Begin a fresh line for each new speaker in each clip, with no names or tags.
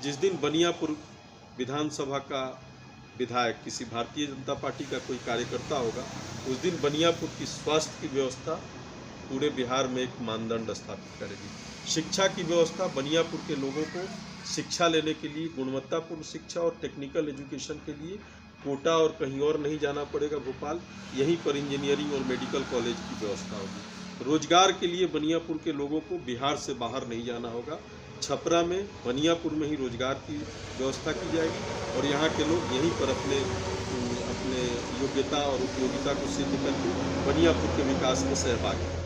जिस दिन बनियापुर विधानसभा का विधायक किसी भारतीय जनता पार्टी का कोई कार्यकर्ता होगा, उस दिन बनियापुर की स्वास्थ्य की व्यवस्था पूरे बिहार में एक मानदंड स्थापित करेगी। शिक्षा की व्यवस्था, बनियापुर के लोगों को शिक्षा लेने के लिए गुणवत्तापूर्ण शिक्षा और टेक्निकल एजुकेशन के लिए कोटा और कहीं और नहीं जाना पड़ेगा भोपाल, यहीं पर इंजीनियरिंग और मेडिकल कॉलेज की व्यवस्था होगी। रोजगार के लिए बनियापुर के लोगों को बिहार से बाहर नहीं जाना होगा, छपरा में बनियापुर में ही रोजगार की व्यवस्था की जाएगी और यहाँ के लोग यहीं पर अपने योग्यता और उपयोगिता को सिद्ध करके बनियापुर के विकास में सहभागी।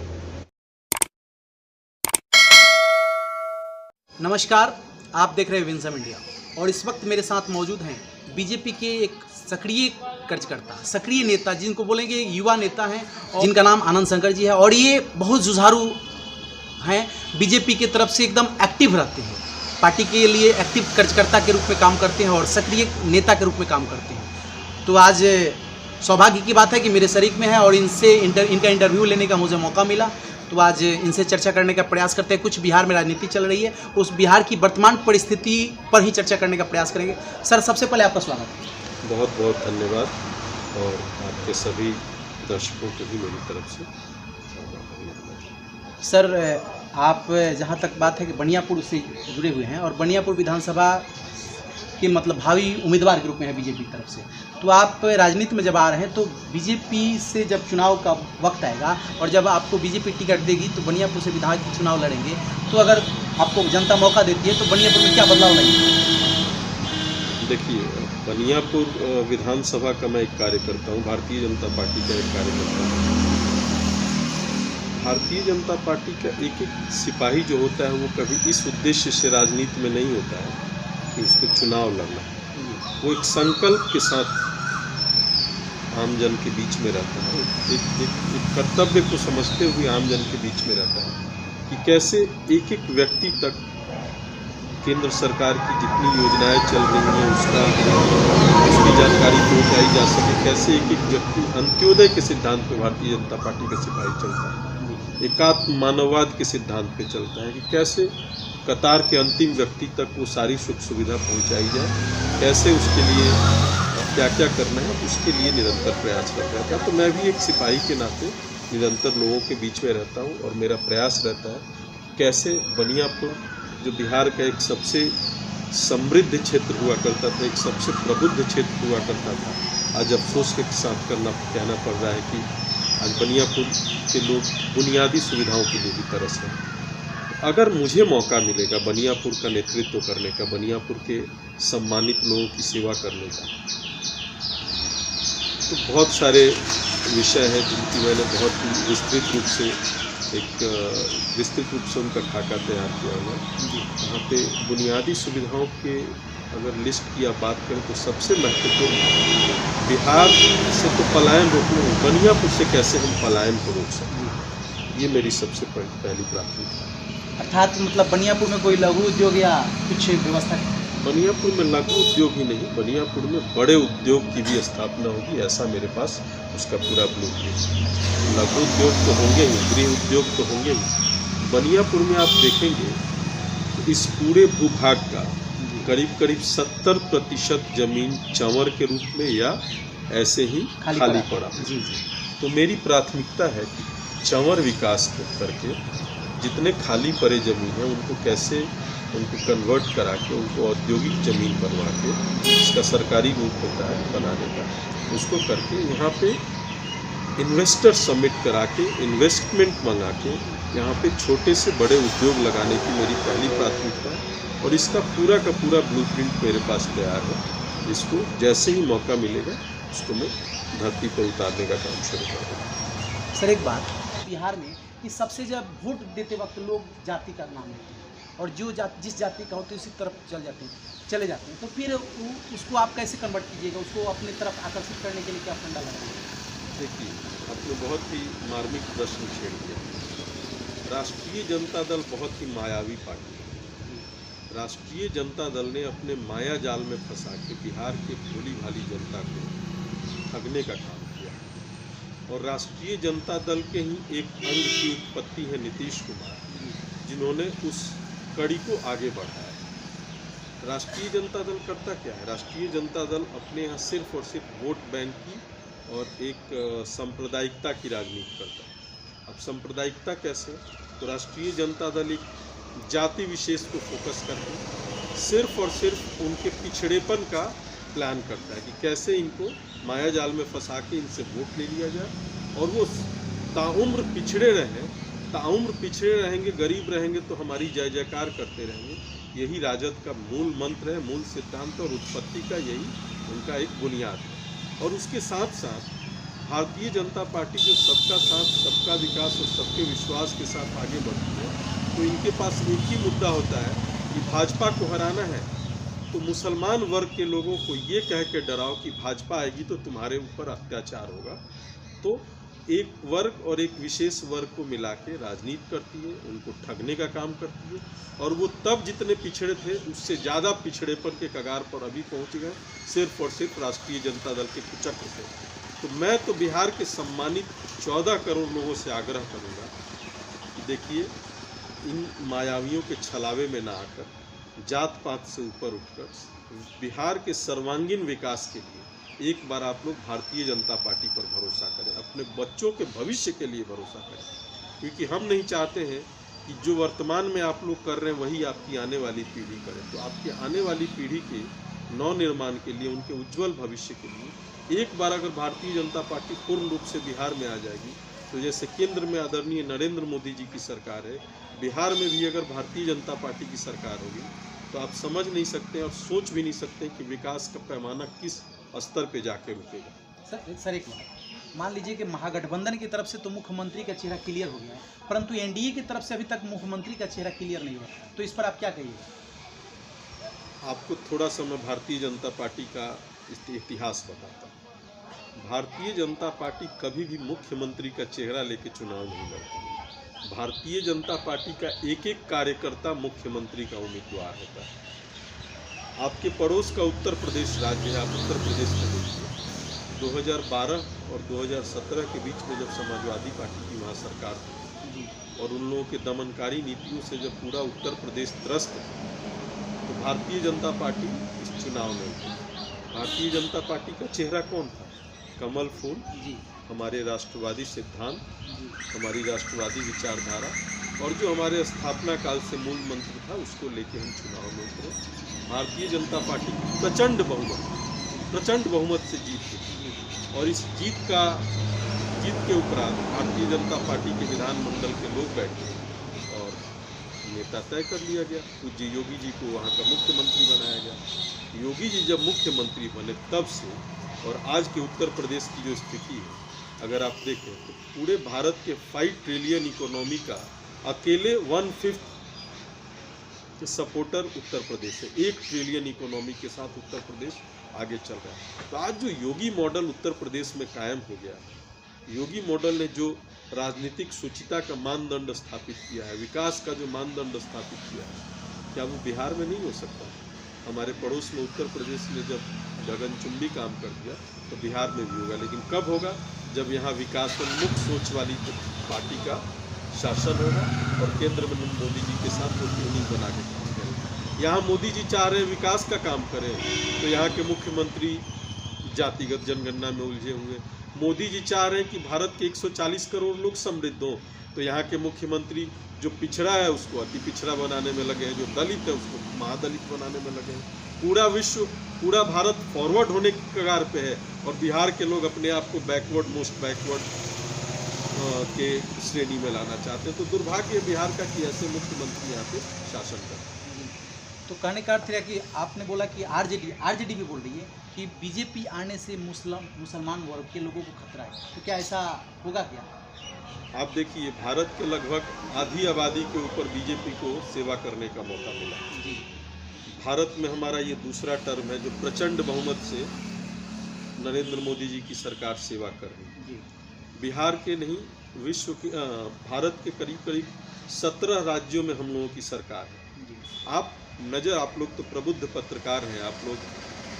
नमस्कार, आप देख रहे हैं विंसम इंडिया और इस वक्त मेरे साथ मौजूद हैं बीजेपी के एक सक्रिय कार्यकर्ता, सक्रिय नेता, जिनको बोलेंगे युवा नेता हैं, जिनका नाम आनंद शंकर जी है और ये बहुत जुझारू हैं। बीजेपी की तरफ से एकदम एक्टिव रहते हैं, पार्टी के लिए एक्टिव कार्यकर्ता के रूप में काम करते हैं और सक्रिय नेता के रूप में काम करते हैं। तो आज सौभाग्य की बात है कि मेरे शरीक में है और इनसे इनका इंटरव्यू लेने का मुझे मौका मिला। तो आज इनसे चर्चा करने का प्रयास करते हैं। कुछ बिहार में राजनीति चल रही है, उस बिहार की वर्तमान परिस्थिति पर ही चर्चा करने का प्रयास करेंगे। सर, सबसे पहले आपका स्वागत है।
बहुत बहुत धन्यवाद और आपके सभी दर्शकों को भी मेरी तरफ से।
सर, आप जहां तक बात है कि बनियापुर से जुड़े हुए हैं और बनियापुर विधानसभा के मतलब भावी उम्मीदवार के रूप में है बीजेपी की तरफ से, तो आप राजनीति में जब आ रहे हैं तो बीजेपी से जब चुनाव का वक्त आएगा और जब आपको बीजेपी टिकट देगी तो बनियापुर से विधायक चुनाव लड़ेंगे, तो अगर आपको जनता मौका देती है तो बनियापुर में क्या बदलाव लाएंगे?
देखिए, बनियापुर विधानसभा का मैं एक कार्यकर्ता हूँ, भारतीय जनता पार्टी का एक कार्यकर्ता हूँ। भारतीय जनता पार्टी का एक एक सिपाही जो होता है वो कभी इस उद्देश्य से राजनीति में नहीं होता है कि उसको चुनाव लड़ना है। वो एक संकल्प के साथ आमजन के बीच में रहता है, एक कर्तव्य को समझते हुए आमजन के बीच में रहता है कि कैसे एक एक व्यक्ति तक केंद्र सरकार की जितनी योजनाएं चल रही हैं उसकी जानकारी पहुंचाई जा सके, कैसे एक एक व्यक्ति अंत्योदय के सिद्धांत पे भारतीय जनता पार्टी का सिपाही चलता है, एकात्म मानववाद के सिद्धांत पे चलता है कि कैसे कतार के अंतिम व्यक्ति तक वो सारी सुख सुविधा पहुंचाई जाए, कैसे उसके लिए क्या क्या करना है उसके लिए निरंतर प्रयास करता रहता है। तो मैं भी एक सिपाही के नाते निरंतर लोगों के बीच में रहता हूँ और मेरा प्रयास रहता है कैसे बनियापुर जो बिहार का एक सबसे समृद्ध क्षेत्र हुआ करता था, एक सबसे प्रबुद्ध क्षेत्र हुआ करता था, आज अफसोस के साथ कहना पड़ रहा है कि आज बनियापुर के लोग बुनियादी सुविधाओं के लिए भी तरस हैं। अगर मुझे मौका मिलेगा बनियापुर का नेतृत्व करने का, बनियापुर के सम्मानित लोगों की सेवा करने का, तो बहुत सारे विषय हैं जिनकी मैंने बहुत ही विस्तृत रूप से उनका खाका तैयार किया हुआ है। यहाँ पे बुनियादी सुविधाओं के अगर लिस्ट की आप बात करें तो सबसे महत्वपूर्ण बिहार से तो पलायन रोकना, बनियापुर से कैसे हम पलायन को रोक सकते, ये मेरी सबसे पहली प्राथमिकता है।
अर्थात मतलब बनियापुर में कोई लघु उद्योग या कुछ व्यवस्था?
बनियापुर में लघु उद्योग ही नहीं, बनियापुर में बड़े उद्योग की भी स्थापना होगी, ऐसा मेरे पास उसका पूरा ब्लूप्रिंट है। लघु उद्योग तो होंगे ही, गृह उद्योग तो होंगे ही। बनियापुर में आप देखेंगे तो इस पूरे भूभाग का करीब 70% जमीन चंवर के रूप में या ऐसे ही खाली पड़ा। तो मेरी प्राथमिकता है कि चंवर विकास करके जितने खाली पड़े ज़मीन हैं उनको कैसे उनको कन्वर्ट करा के उनको औद्योगिक ज़मीन बनवा के, इसका सरकारी रूप होता है बनाने का, उसको करके यहाँ पे इन्वेस्टर समिट करा के इन्वेस्टमेंट मंगा के यहाँ पे छोटे से बड़े उद्योग लगाने की मेरी पहली प्राथमिकता है और इसका पूरा का पूरा ब्लूप्रिंट मेरे पास तैयार है। इसको जैसे ही मौका मिलेगा उसको मैं धरती पर उतारने का काम शुरू कर दूँगा।
सर, एक बात, बिहार में कि सबसे जब वोट देते वक्त लोग जाति का नाम लेते हैं और जो जिस जाति का होते उसी तरफ चले जाते हैं, तो फिर उसको आप कैसे कन्वर्ट कीजिएगा, उसको अपनी तरफ आकर्षित करने के लिए क्या फंडा लगाएंगे?
देखिए, आपने बहुत ही मार्मिक प्रश्न छेड़ दिया। राष्ट्रीय जनता दल बहुत ही मायावी पार्टी है। राष्ट्रीय जनता दल ने अपने माया जाल में फंसा के बिहार के भोली भाली जनता को ठगने का काम किया और राष्ट्रीय जनता दल के ही एक अंग की उत्पत्ति है नीतीश कुमार, जिन्होंने उस कड़ी को आगे बढ़ाया। राष्ट्रीय जनता दल करता क्या है? राष्ट्रीय जनता दल अपने यहाँ सिर्फ और सिर्फ वोट बैंक की और एक सांप्रदायिकता की राजनीति करता है। अब सांप्रदायिकता कैसे? तो राष्ट्रीय जनता दल एक जाति विशेष को फोकस करके सिर्फ और सिर्फ उनके पिछड़ेपन का प्लान करता है कि कैसे इनको माया जाल में फंसा के इनसे वोट ले लिया जाए और वो ताउम्र पिछड़े रहेंगे, गरीब रहेंगे तो हमारी जय जयकार करते रहेंगे। यही राजद का मूल मंत्र है, मूल सिद्धांत और उत्पत्ति का यही उनका एक बुनियाद है। और उसके साथ साथ भारतीय जनता पार्टी जो सबका साथ, सबका विकास और सबके विश्वास के साथ आगे बढ़ती है, तो इनके पास एक ही मुद्दा होता है कि भाजपा को हराना है तो मुसलमान वर्ग के लोगों को ये कह के डराओ कि भाजपा आएगी तो तुम्हारे ऊपर अत्याचार होगा। तो एक वर्ग और एक विशेष वर्ग को मिला के राजनीति करती है, उनको ठगने का काम करती है और वो तब जितने पिछड़े थे उससे ज़्यादा पिछड़ेपन के कगार पर अभी पहुंच गए, सिर्फ और सिर्फ राष्ट्रीय जनता दल के कुचक्र से। तो मैं तो बिहार के सम्मानित 14 करोड़ लोगों से आग्रह करूंगा कि देखिए, इन मायावियों के छलावे में ना आकर जात पात से ऊपर उठकर बिहार के सर्वांगीण विकास के लिए एक बार आप लोग भारतीय जनता पार्टी पर भरोसा करें, अपने बच्चों के भविष्य के लिए भरोसा करें, क्योंकि हम नहीं चाहते हैं कि जो वर्तमान में आप लोग कर रहे हैं वही आपकी आने वाली पीढ़ी करे। तो आपकी आने वाली पीढ़ी के नवनिर्माण के लिए, उनके उज्जवल भविष्य के लिए एक बार अगर भारतीय जनता पार्टी पूर्ण रूप से बिहार में आ जाएगी तो जैसे केंद्र में आदरणीय नरेंद्र मोदी जी की सरकार है, बिहार में भी अगर भारतीय जनता पार्टी की सरकार होगी तो आप समझ नहीं सकते और सोच भी नहीं सकते कि विकास का पैमाना किस स्तर पे जाके रुकेगा।
सर एक बात, मान लीजिए कि महागठबंधन की तरफ से तो मुख्यमंत्री का चेहरा क्लियर हो गया है, परंतु एनडीए की तरफ से अभी तक मुख्यमंत्री का चेहरा क्लियर नहीं हुआ, तो इस पर आप क्या कहिएगा?
आपको थोड़ा सा मैं भारतीय जनता पार्टी का इतिहास बताता हूँ। भारतीय जनता पार्टी कभी भी मुख्यमंत्री का चेहरा लेके चुनाव नहीं लड़ती। भारतीय जनता पार्टी का एक एक कार्यकर्ता मुख्यमंत्री का उम्मीदवार होता है। आपके पड़ोस का उत्तर प्रदेश राज्य है, आप उत्तर प्रदेश में देखिए 2012 और 2017 के बीच में जब समाजवादी पार्टी की वहाँ सरकार थी और उन लोगों के दमनकारी नीतियों से जब पूरा उत्तर प्रदेश त्रस्त था तो भारतीय जनता पार्टी इस चुनाव में उठी। भारतीय जनता पार्टी का चेहरा कौन था? कमल फूल
जी,
हमारे राष्ट्रवादी सिद्धांत, हमारी राष्ट्रवादी विचारधारा और जो हमारे स्थापना काल से मूल मंत्र था उसको लेके हम चुनाव में उतरे। भारतीय जनता पार्टी की प्रचंड बहुमत से जीत हुई और इस जीत के उपरांत भारतीय जनता पार्टी के विधानमंडल के लोग बैठे और नेता तय कर लिया गया। पूज्य योगी जी को वहाँ का मुख्यमंत्री बनाया गया। योगी जी जब मुख्यमंत्री बने तब से और आज के उत्तर प्रदेश की जो स्थिति है, अगर आप देखें तो पूरे भारत के 5 ट्रिलियन इकोनॉमी का अकेले 1/5 के सपोर्टर उत्तर प्रदेश है। 1 ट्रिलियन इकोनॉमी के साथ उत्तर प्रदेश आगे चल रहा है। तो आज जो योगी मॉडल उत्तर प्रदेश में कायम हो गया, योगी मॉडल ने जो राजनीतिक शुचिता का मानदंड स्थापित किया है, विकास का जो मानदंड स्थापित किया है, क्या वो बिहार में नहीं हो सकता? हमारे पड़ोस में उत्तर प्रदेश ने जब गगनचुंबी काम कर दिया तो बिहार में भी होगा, लेकिन कब होगा? जब यहाँ विकासोन्मुख सोच वाली पार्टी का शासन होगा और केंद्र में मोदी जी के साथ वो ट्यूनिंग बना के काम करें। यहाँ मोदी जी चाह रहे हैं विकास का काम करें तो यहाँ के मुख्यमंत्री जातिगत जनगणना में उलझे हुए। मोदी जी चाह रहे हैं कि भारत के 140 करोड़ लोग समृद्ध हों तो यहाँ के मुख्यमंत्री जो पिछड़ा है उसको अति पिछड़ा बनाने में लगे हैं, जो दलित है उसको महादलित बनाने में लगे हैं। पूरा विश्व, पूरा भारत फॉरवर्ड होने की कगार पे है और बिहार के लोग अपने आप को बैकवर्ड, मोस्ट बैकवर्ड के श्रेणी में लाना चाहते हैं। तो दुर्भाग्य बिहार का कि ऐसे मुख्यमंत्री यहाँ पे शासन करते हैं।
तो कहने का अर्थ है कि आपने बोला कि आरजेडी भी बोल रही है कि बीजेपी आने से मुसलमान वर्ग के लोगों को खतरा है, तो क्या ऐसा होगा क्या?
आप देखिए, भारत के लगभग आधी आबादी के ऊपर बीजेपी को सेवा करने का मौका मिला
जी।
भारत में हमारा ये दूसरा टर्म है जो प्रचंड बहुमत से नरेंद्र मोदी जी की सरकार सेवा कर रही है।
जी।
बिहार के नहीं, विश्व के भारत के करीब 17 राज्यों में हम लोगों की सरकार है।
जी।
आप लोग तो प्रबुद्ध पत्रकार हैं, आप लोग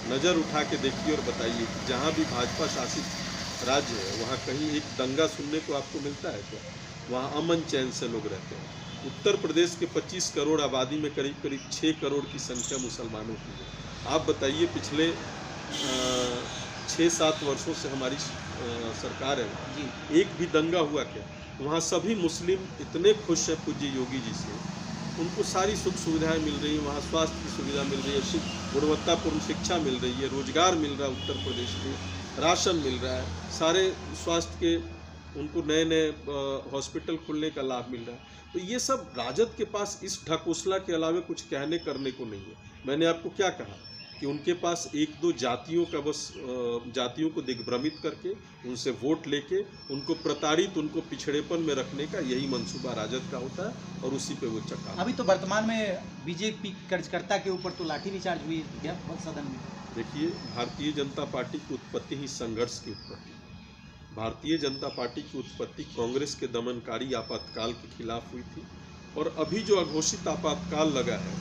नज़र उठा के देखिए और बताइए कि जहाँ भी भाजपा शासित राज्य है वहाँ कहीं एक दंगा सुनने को आपको मिलता है क्या? वहाँ अमन चैन से लोग रहते हैं। उत्तर प्रदेश के 25 करोड़ आबादी में करीब करीब 6 करोड़ की संख्या मुसलमानों की है। आप बताइए पिछले 6-7 वर्षों से हमारी सरकार है,
जी
एक भी दंगा हुआ क्या? वहाँ सभी मुस्लिम इतने खुश हैं पूज्य योगी जी से, उनको सारी सुख सुविधाएं मिल रही हैं, वहाँ स्वास्थ्य की सुविधा मिल रही है, गुणवत्तापूर्ण शिक्षा मिल रही है, रोजगार मिल रहा है उत्तर प्रदेश में, राशन मिल रहा है, सारे स्वास्थ्य के उनको नए नए हॉस्पिटल खुलने का लाभ मिल रहा है। तो ये सब राजद के पास इस ढकोसला के अलावा कुछ कहने करने को नहीं है। मैंने आपको क्या कहा कि उनके पास एक दो जातियों का बस जातियों को दिग्भ्रमित करके उनसे वोट लेके उनको प्रताड़ित, उनको पिछड़ेपन में रखने का यही मंसूबा राजद का होता है और उसी पे वो चक्का।
अभी तो वर्तमान में बीजेपी कार्यकर्ता के ऊपर तो लाठी भी चार्ज हुई है सदन में।
देखिए, भारतीय जनता पार्टी की उत्पत्ति ही संघर्ष की उत्पत्ति। भारतीय जनता पार्टी की उत्पत्ति कांग्रेस के दमनकारी आपातकाल के खिलाफ हुई थी और अभी जो अघोषित आपातकाल लगा है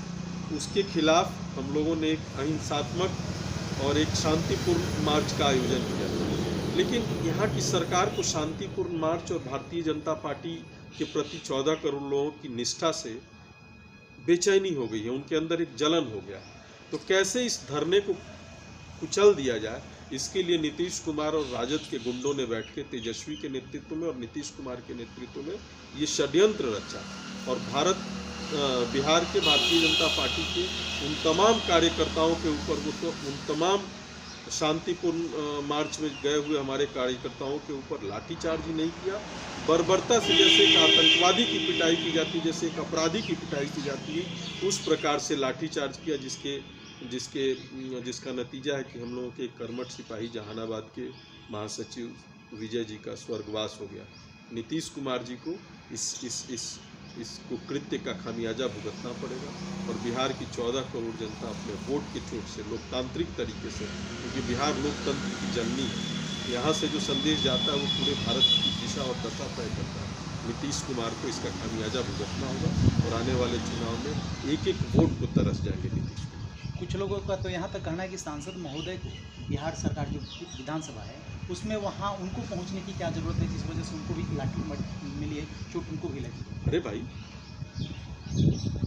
उसके खिलाफ हम लोगों ने एक अहिंसात्मक और एक शांतिपूर्ण मार्च का आयोजन किया था। लेकिन यहाँ की सरकार को शांतिपूर्ण मार्च और भारतीय जनता पार्टी के प्रति 14 करोड़ लोगों की निष्ठा से बेचैनी हो गई है, उनके अंदर एक जलन हो गया। तो कैसे इस धरने को कुचल दिया जाए, इसके लिए नीतीश कुमार और राजद के गुंडों ने बैठ के तेजस्वी के नेतृत्व में और नीतीश कुमार के नेतृत्व में ये षड्यंत्र रचा और बिहार के भारतीय जनता पार्टी के उन तमाम कार्यकर्ताओं के ऊपर, वो तो उन तमाम शांतिपूर्ण मार्च में गए हुए हमारे कार्यकर्ताओं के ऊपर लाठीचार्ज ही नहीं किया, बर्बरता से जैसे एक आतंकवादी की पिटाई की जाती, जैसे एक अपराधी की पिटाई की जाती है, उस प्रकार से लाठीचार्ज किया, जिसका नतीजा है कि हम लोगों के कर्मठ सिपाही जहानाबाद के महासचिव विजय जी का स्वर्गवास हो गया। नीतीश कुमार जी को इस कुकृत्य का खामियाजा भुगतना पड़ेगा और बिहार की 14 करोड़ जनता अपने वोट के चोट से लोकतांत्रिक तरीके से, क्योंकि बिहार लोकतंत्र की जननी है, यहाँ से जो संदेश जाता है वो पूरे भारत की दिशा और दशा तय करता है। नीतीश कुमार को इसका खामियाजा भुगतना होगा और आने वाले चुनाव में एक एक वोट को तरस जाएंगे नीतीश कुमार।
कुछ लोगों का तो यहाँ तक कहना है कि सांसद महोदय को बिहार सरकार जो विधानसभा है उसमें वहाँ उनको पहुँचने की क्या ज़रूरत है, जिस वजह से उनको भी लाठी मिली है, चोट उनको भी लगी।
अरे भाई,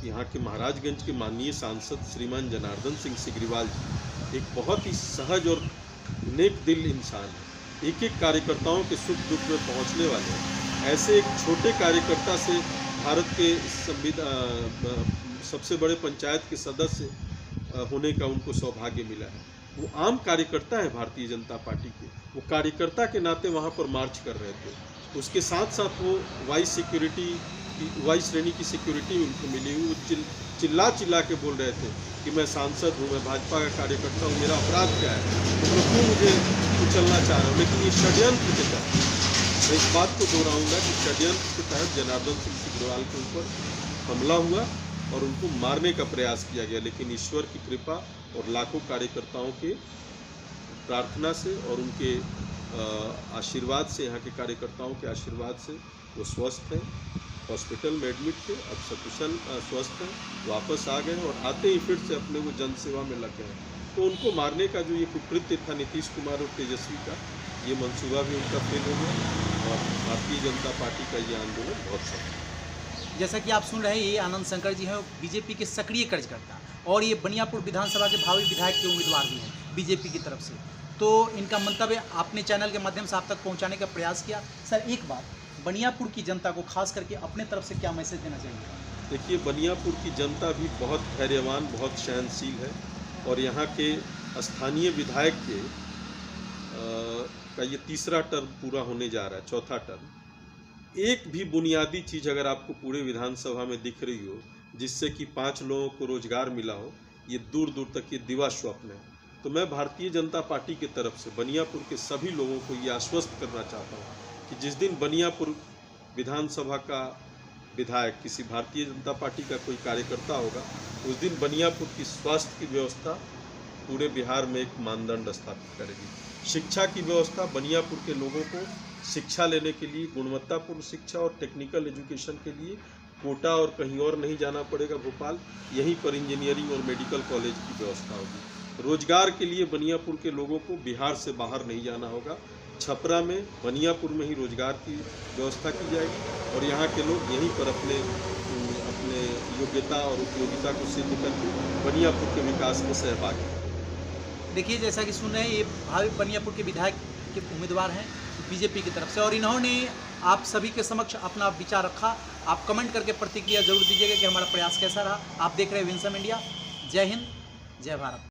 यहाँ के महाराजगंज के माननीय सांसद श्रीमान जनार्दन सिंह सिग्रीवाल जी एक बहुत ही सहज और नेक दिल इंसान है, एक एक कार्यकर्ताओं के सुख दुख में पहुँचने वाले हैं। ऐसे एक छोटे कार्यकर्ता से भारत के सबसे बड़े पंचायत के सदस्य होने का उनको सौभाग्य मिला है। वो आम कार्यकर्ता है भारतीय जनता पार्टी के, वो कार्यकर्ता के नाते वहाँ पर मार्च कर रहे थे। उसके साथ साथ वो वाई श्रेणी की सिक्योरिटी उनको मिली हुई, वो चिल्ला के बोल रहे थे कि मैं सांसद हूँ, मैं भाजपा का कार्यकर्ता हूँ, मेरा अपराध क्या है, तो क्यों मुझे कुचलना चाह रहा हूँ। लेकिन ये षड्यंत्र के तहत, मैं इस बात को दोहराऊंगा कि षड्यंत्र के तहत जनार्दन सिंह सिग्रीवाल के ऊपर हमला हुआ और उनको मारने का प्रयास किया गया। लेकिन ईश्वर की कृपा और लाखों कार्यकर्ताओं के प्रार्थना से और उनके आशीर्वाद से, यहाँ के कार्यकर्ताओं के आशीर्वाद से वो स्वस्थ हैं, हॉस्पिटल में एडमिट थे, अब सकुशल स्वस्थ हैं, वापस आ गए और आते ही फिर से अपने वो जनसेवा में लग गए। तो उनको मारने का जो ये कुकृत्य था नीतीश कुमार और तेजस्वी का, ये मंसूबा भी उनका फेल हो गया और भारतीय जनता पार्टी का ये आंदोलन बहुत सफल है।
जैसा कि आप सुन रहे हैं, ये आनंद शंकर जी हैं, बीजेपी के सक्रिय कार्यकर्ता और ये बनियापुर विधानसभा के भावी विधायक के उम्मीदवार भी हैं बीजेपी की तरफ से। तो इनका मंतव्य आपने चैनल के माध्यम से आप तक पहुंचाने का प्रयास किया। सर, एक बात, बनियापुर की जनता को खास करके अपने तरफ से क्या मैसेज देना चाहिए?
देखिए, बनियापुर की जनता भी बहुत धैर्यवान, बहुत सहनशील है और यहाँ के स्थानीय विधायक का ये तीसरा टर्म पूरा होने जा रहा है, चौथा टर्म। एक भी बुनियादी चीज़ अगर आपको पूरे विधानसभा में दिख रही हो जिससे कि 5 लोगों को रोजगार मिला हो, ये दूर दूर तक ये दिवा स्वप्न है। तो मैं भारतीय जनता पार्टी की तरफ से बनियापुर के सभी लोगों को ये आश्वस्त करना चाहता हूँ कि जिस दिन बनियापुर विधानसभा का विधायक किसी भारतीय जनता पार्टी का कोई कार्यकर्ता होगा, उस दिन बनियापुर की स्वास्थ्य की व्यवस्था पूरे बिहार में एक मानदंड स्थापित करेगी। शिक्षा की व्यवस्था, बनियापुर के लोगों को शिक्षा लेने के लिए, गुणवत्तापूर्ण शिक्षा और टेक्निकल एजुकेशन के लिए कोटा और कहीं और नहीं जाना पड़ेगा भोपाल, यहीं पर इंजीनियरिंग और मेडिकल कॉलेज की व्यवस्था होगी। रोजगार के लिए बनियापुर के लोगों को बिहार से बाहर नहीं जाना होगा, छपरा में, बनियापुर में ही रोजगार की व्यवस्था की जाएगी और यहाँ के लोग यहीं पर अपने योग्यता और उपयोगिता को सिद्ध करके बनियापुर के विकास में सहभागी।
देखिए, जैसा कि सुन रहे हैं, ये भावी बनियापुर के विधायक के उम्मीदवार हैं बीजेपी की तरफ से, और इन्होंने आप सभी के समक्ष अपना विचार रखा। आप कमेंट करके प्रतिक्रिया जरूर दीजिएगा कि हमारा प्रयास कैसा रहा। आप देख रहे हैं विंसम इंडिया। जय हिंद, जय भारत।